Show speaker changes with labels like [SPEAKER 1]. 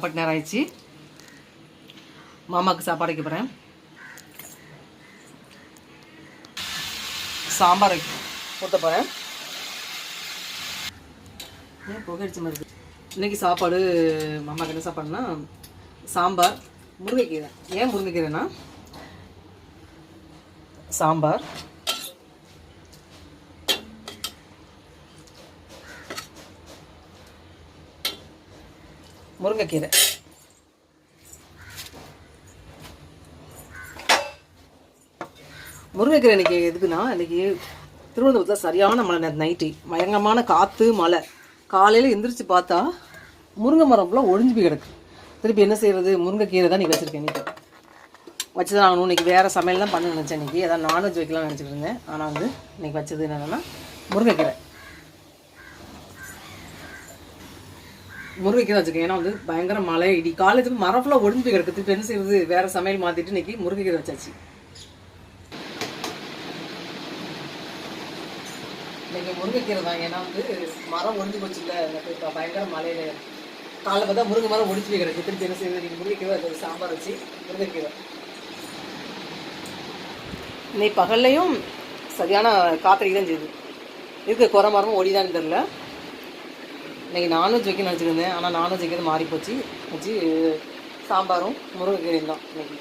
[SPEAKER 1] But நேரம் ஆயிடுச்சு. மாமாவுக்கு சாப்பாடு வைக்க போகிறேன். சாம்பார் ஊற்ற போகிறேன். ஏன் புகையடிச்ச மாதிரி இருக்குது. இன்றைக்கி சாப்பாடு மாமாவுக்கு என்ன சாப்பாடுனா சாம்பார், முருங்கைக்கீரை. ஏன் முருங்கைக்கீரைனா சாம்பார், முருங்கைக்கீரை. முருங்கைக்கீரை இன்றைக்கி எதுக்குன்னா, இன்றைக்கி திருவனந்தபுரத்தில் சரியான மழை, நைட்டு பயங்கரமான காற்று மழை. காலையில் எந்திரிச்சு பார்த்தா முருங்கை மரம் ஃபுல்லாக ஒழிஞ்சு போய் கிடக்கு. திருப்பி என்ன செய்கிறது, முருங்கைக்கீரை தான் இன்றைக்கி வச்சுருக்கேன். இன்றைக்கி வச்சு தான் ஆகணும். இன்றைக்கி வேறு சமையல் தான் பண்ண நினச்சேன். இன்றைக்கி ஏதாவது நான்வெஜ் வைக்கலாம்னு நினச்சிட்டு இருந்தேன். ஆனால் வந்து இன்றைக்கி வச்சது என்னென்னா முருங்கைக்கீரை. முருங்கைக்கீரை வச்சுருக்கேன். ஏன்னா வந்து பயங்கர மழை இடி, காலேஜுக்கு மரம் ஃபுல்லாக ஒழிஞ்சு போய் கிடக்கு. திருப்பி என்ன செய்வது, வேறு சமையல் மாற்றிட்டு இன்றைக்கி முருங்கைக்கீரை வச்சாச்சு. இன்றைக்கி முருங்கைக்கீரை தான். ஏன்னா வந்து மரம் ஒழிஞ்சு போச்சு இல்லை, பயங்கர மழையில் காலைல பார்த்தா முருங்கை மரம் ஒழிச்சு போய் கிடக்கு. திருப்பி என்ன செய்வது, இன்றைக்கி முருங்கைக்கீரை வச்சு சாம்பார் வச்சு முருங்கைக்கீரை. இன்னைக்கு பகல்லையும் சரியான காத்திரிக்கை தான் செய்யுது. இதுக்கு குறை மரமும் ஓடிதான்னு தெரில. இன்றைக்கி நான்வெஜ் வைக்கணும்னு வச்சுருந்தேன். ஆனால் நான்வெஜ் வைக்கிறது மாறி போச்சு. வச்சு சாம்பாரும் முருங்கைக்கீரையும் தான் இன்றைக்கி.